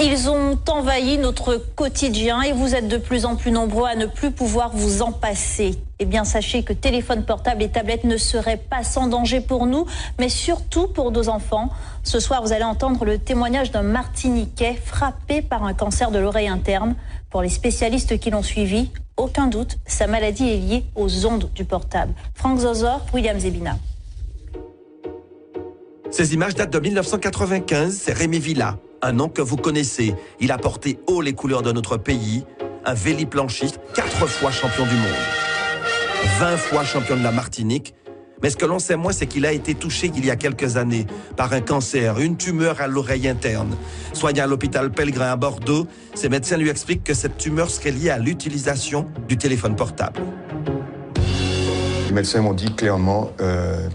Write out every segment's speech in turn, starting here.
Ils ont envahi notre quotidien et vous êtes de plus en plus nombreux à ne plus pouvoir vous en passer. Eh bien, sachez que téléphone portable et tablettes ne seraient pas sans danger pour nous, mais surtout pour nos enfants. Ce soir, vous allez entendre le témoignage d'un Martiniquais frappé par un cancer de l'oreille interne. Pour les spécialistes qui l'ont suivi, aucun doute, sa maladie est liée aux ondes du portable. Franck Zozor, William Zebina. Ces images datent de 1995, c'est Rémi Villa, un nom que vous connaissez. Il a porté haut les couleurs de notre pays, un véliplanchiste, 4 fois champion du monde, 20 fois champion de la Martinique. Mais ce que l'on sait moins, c'est qu'il a été touché il y a quelques années par un cancer, une tumeur à l'oreille interne. Soigné à l'hôpital Pellegrin à Bordeaux, ses médecins lui expliquent que cette tumeur serait liée à l'utilisation du téléphone portable. Les médecins m'ont dit clairement,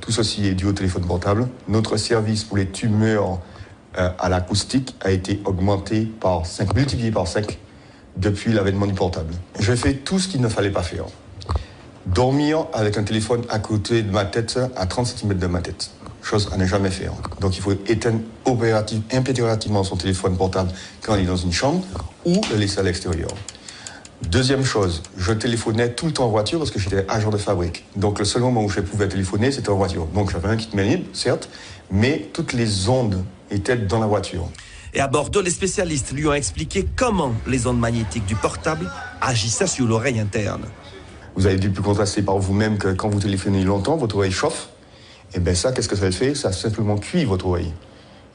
tout ceci est dû au téléphone portable. Notre service pour les tumeurs à l'acoustique a été augmenté par 5, multiplié par 5 depuis l'avènement du portable. J'ai fait tout ce qu'il ne fallait pas faire. Dormir avec un téléphone à côté de ma tête, à 30 cm de ma tête. Chose à ne jamais faire. Donc il faut éteindre impérativement son téléphone portable quand il est dans une chambre ou le laisser à l'extérieur. Deuxième chose, je téléphonais tout le temps en voiture parce que j'étais agent de fabrique. Donc le seul moment où je pouvais téléphoner, c'était en voiture. Donc j'avais un kit main libre, certes, mais toutes les ondes étaient dans la voiture. Et à Bordeaux, les spécialistes lui ont expliqué comment les ondes magnétiques du portable agissaient sur l'oreille interne. Vous avez dû pu contraster par vous-même que quand vous téléphonez longtemps, votre oreille chauffe. Et bien ça, qu'est-ce que ça fait? Ça simplement cuit votre oreille.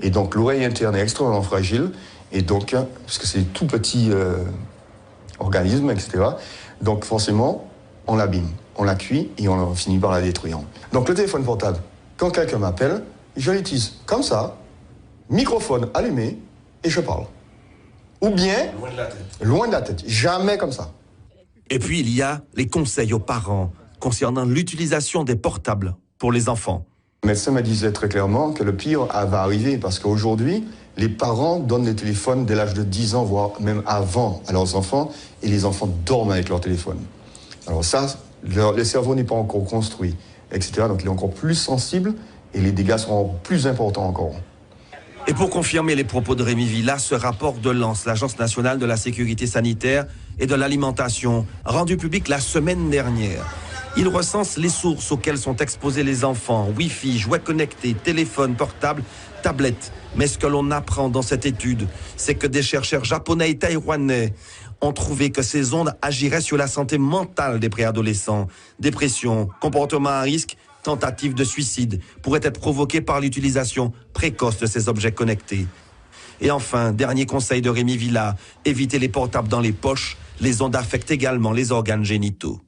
Et donc l'oreille interne est extrêmement fragile. Et donc, puisque c'est tout petit organisme, etc. Donc forcément, on l'abîme, on la cuit et on finit par la détruire. Donc le téléphone portable, quand quelqu'un m'appelle, je l'utilise comme ça, microphone allumé, et je parle. Ou bien, loin de la tête, jamais comme ça. Et puis il y a les conseils aux parents concernant l'utilisation des portables pour les enfants. Le médecin me disait très clairement que le pire va arriver parce qu'aujourd'hui, les parents donnent les téléphones dès l'âge de 10 ans, voire même avant à leurs enfants, et les enfants dorment avec leur téléphone. Alors ça, le cerveau n'est pas encore construit, etc. Donc il est encore plus sensible et les dégâts seront plus importants encore. Et pour confirmer les propos de Rémi Villa, ce rapport de l'ANSE, l'Agence nationale de la sécurité sanitaire et de l'alimentation, rendu public la semaine dernière. Il recense les sources auxquelles sont exposés les enfants, Wi-Fi, jouets connectés, téléphones portables, tablettes. Mais ce que l'on apprend dans cette étude, c'est que des chercheurs japonais et taïwanais ont trouvé que ces ondes agiraient sur la santé mentale des préadolescents. Dépression, comportement à risque, tentative de suicide pourraient être provoquées par l'utilisation précoce de ces objets connectés. Et enfin, dernier conseil de Rémi Villa, évitez les portables dans les poches. Les ondes affectent également les organes génitaux.